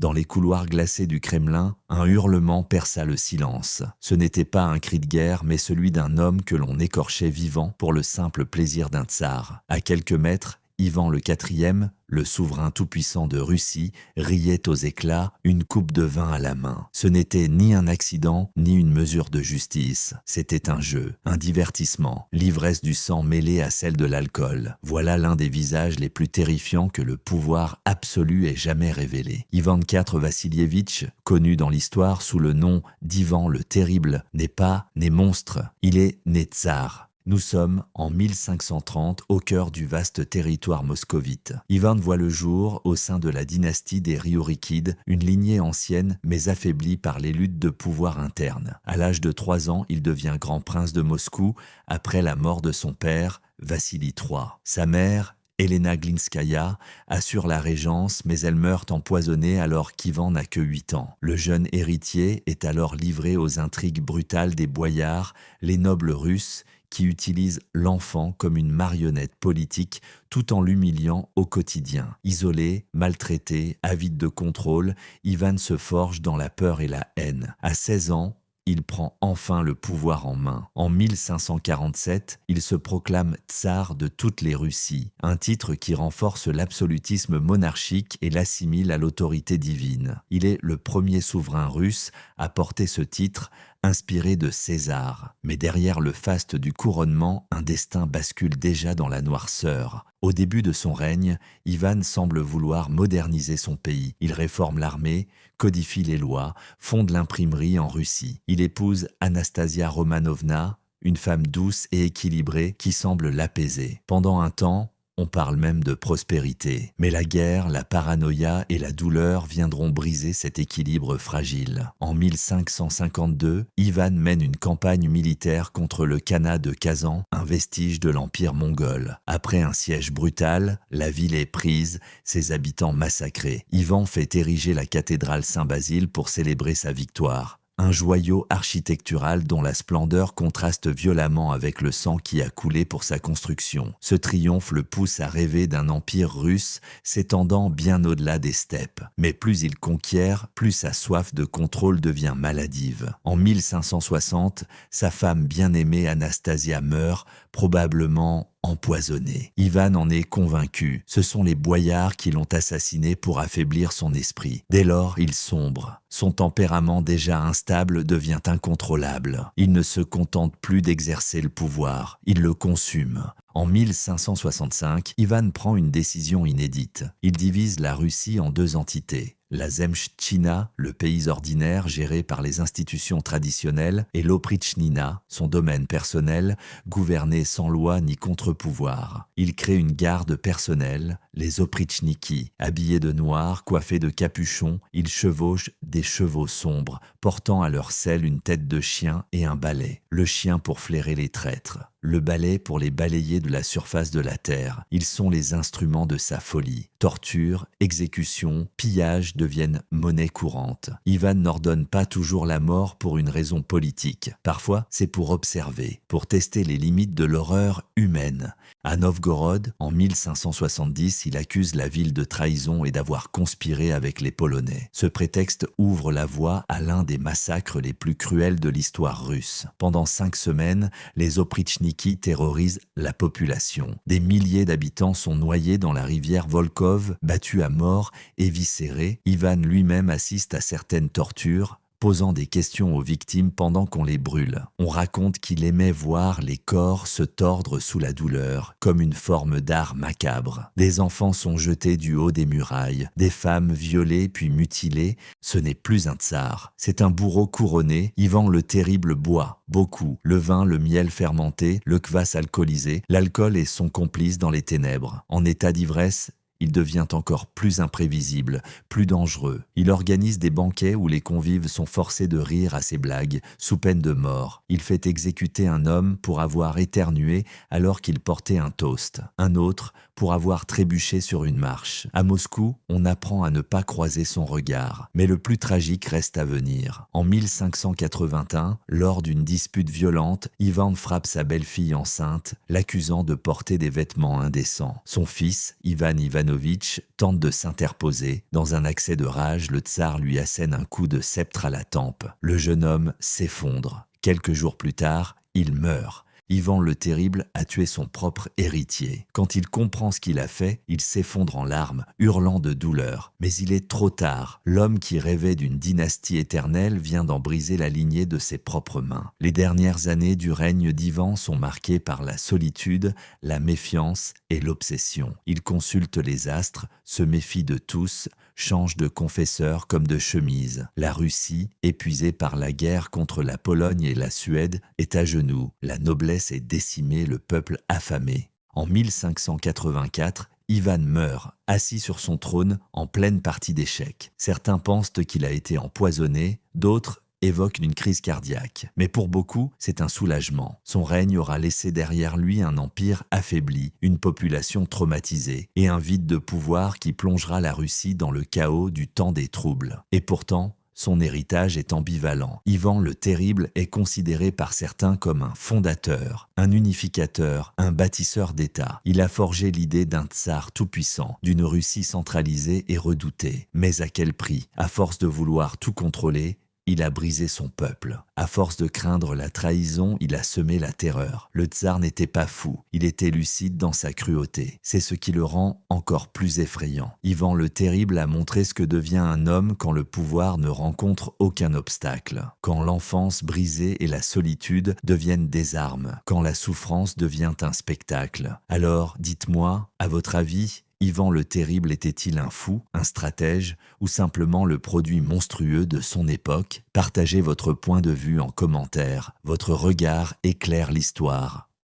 Dans les couloirs glacés du Kremlin, un hurlement perça le silence. Ce n'était pas un cri de guerre, mais celui d'un homme que l'on écorchait vivant pour le simple plaisir d'un tsar. À quelques mètres, Ivan le IV, le souverain tout-puissant de Russie, riait aux éclats, une coupe de vin à la main. Ce n'était ni un accident, ni une mesure de justice. C'était un jeu, un divertissement, l'ivresse du sang mêlée à celle de l'alcool. Voilà l'un des visages les plus terrifiants que le pouvoir absolu ait jamais révélé. Ivan IV Vassilievitch, connu dans l'histoire sous le nom d'Ivan le Terrible, n'est pas né monstre, il est né tsar. Nous sommes en 1530 au cœur du vaste territoire moscovite. Ivan voit le jour au sein de la dynastie des Riorikides, une lignée ancienne mais affaiblie par les luttes de pouvoir internes. À l'âge de 3 ans, il devient grand prince de Moscou après la mort de son père, Vassili III. Sa mère, Elena Glinskaya, assure la régence, mais elle meurt empoisonnée alors qu'Ivan n'a que 8 ans. Le jeune héritier est alors livré aux intrigues brutales des boyards, les nobles russes, qui utilise l'enfant comme une marionnette politique tout en l'humiliant au quotidien. Isolé, maltraité, avide de contrôle, Ivan se forge dans la peur et la haine. À 16 ans, il prend enfin le pouvoir en main. En 1547, il se proclame tsar de toutes les Russies, un titre qui renforce l'absolutisme monarchique et l'assimile à l'autorité divine. Il est le premier souverain russe à porter ce titre, inspiré de César. Mais derrière le faste du couronnement, un destin bascule déjà dans la noirceur. Au début de son règne, Ivan semble vouloir moderniser son pays. Il réforme l'armée, codifie les lois, fonde l'imprimerie en Russie. Il épouse Anastasia Romanovna, une femme douce et équilibrée qui semble l'apaiser. Pendant un temps, on parle même de prospérité. Mais la guerre, la paranoïa et la douleur viendront briser cet équilibre fragile. En 1552, Ivan mène une campagne militaire contre le Khanat de Kazan, un vestige de l'empire mongol. Après un siège brutal, la ville est prise, ses habitants massacrés. Ivan fait ériger la cathédrale Saint-Basile pour célébrer sa victoire. Un joyau architectural dont la splendeur contraste violemment avec le sang qui a coulé pour sa construction. Ce triomphe le pousse à rêver d'un empire russe s'étendant bien au-delà des steppes. Mais plus il conquiert, plus sa soif de contrôle devient maladive. En 1560, sa femme bien-aimée Anastasia meurt, probablement empoisonné. Ivan en est convaincu. Ce sont les boyards qui l'ont assassiné pour affaiblir son esprit. Dès lors, il sombre. Son tempérament déjà instable devient incontrôlable. Il ne se contente plus d'exercer le pouvoir. Il le consume. En 1565, Ivan prend une décision inédite. Il divise la Russie en 2 entités. La Zemchtchina, le pays ordinaire géré par les institutions traditionnelles, et l'Oprichnina, son domaine personnel, gouverné sans loi ni contre-pouvoir. Il crée une garde personnelle, les Oprichniki. Habillés de noir, coiffés de capuchons, ils chevauchent des chevaux sombres, portant à leur selle une tête de chien et un balai. Le chien pour flairer les traîtres. Le balai pour les balayer de la surface de la terre. Ils sont les instruments de sa folie. Torture, exécution, pillage deviennent monnaie courante. Ivan n'ordonne pas toujours la mort pour une raison politique. Parfois, c'est pour observer, pour tester les limites de l'horreur humaine. À Novgorod, en 1570, il accuse la ville de trahison et d'avoir conspiré avec les Polonais. Ce prétexte ouvre la voie à l'un des massacres les plus cruels de l'histoire russe. Pendant 5 semaines, les Oprichniki terrorisent la population. Des milliers d'habitants sont noyés dans la rivière Volkhov, battus à mort, éviscérés. Ivan lui-même assiste à certaines tortures, posant des questions aux victimes pendant qu'on les brûle. On raconte qu'il aimait voir les corps se tordre sous la douleur, comme une forme d'art macabre. Des enfants sont jetés du haut des murailles, des femmes violées puis mutilées. Ce n'est plus un tsar, c'est un bourreau couronné. Ivan le Terrible boit beaucoup. Le vin, le miel fermenté, le kvass alcoolisé. L'alcool est son complice dans les ténèbres. En état d'ivresse, il devient encore plus imprévisible, plus dangereux. Il organise des banquets où les convives sont forcés de rire à ses blagues, sous peine de mort. Il fait exécuter un homme pour avoir éternué alors qu'il portait un toast. Un autre pour avoir trébuché sur une marche. À Moscou, on apprend à ne pas croiser son regard. Mais le plus tragique reste à venir. En 1581, lors d'une dispute violente, Ivan frappe sa belle-fille enceinte, l'accusant de porter des vêtements indécents. Son fils, Ivan Ivanovitch, tente de s'interposer. Dans un accès de rage, le tsar lui assène un coup de sceptre à la tempe. Le jeune homme s'effondre. Quelques jours plus tard, il meurt. Ivan le Terrible a tué son propre héritier. Quand il comprend ce qu'il a fait, il s'effondre en larmes, hurlant de douleur. Mais il est trop tard. L'homme qui rêvait d'une dynastie éternelle vient d'en briser la lignée de ses propres mains. Les dernières années du règne d'Ivan sont marquées par la solitude, la méfiance et l'obsession. Il consulte les astres, se méfie de tous, change de confesseur comme de chemise. La Russie, épuisée par la guerre contre la Pologne et la Suède, est à genoux. La noblesse est décimée, le peuple affamé. En 1584, Ivan meurt, assis sur son trône, en pleine partie d'échecs. Certains pensent qu'il a été empoisonné, d'autres évoque une crise cardiaque. Mais pour beaucoup, c'est un soulagement. Son règne aura laissé derrière lui un empire affaibli, une population traumatisée et un vide de pouvoir qui plongera la Russie dans le chaos du temps des troubles. Et pourtant, son héritage est ambivalent. Ivan le Terrible est considéré par certains comme un fondateur, un unificateur, un bâtisseur d'État. Il a forgé l'idée d'un tsar tout-puissant, d'une Russie centralisée et redoutée. Mais à quel prix? À force de vouloir tout contrôler, il a brisé son peuple. À force de craindre la trahison, il a semé la terreur. Le tsar n'était pas fou, il était lucide dans sa cruauté. C'est ce qui le rend encore plus effrayant. Ivan le Terrible a montré ce que devient un homme quand le pouvoir ne rencontre aucun obstacle. Quand l'enfance brisée et la solitude deviennent des armes. Quand la souffrance devient un spectacle. Alors, dites-moi, à votre avis, Ivan le Terrible était-il un fou, un stratège ou simplement le produit monstrueux de son époque? Partagez votre point de vue en commentaire. Votre regard éclaire l'histoire.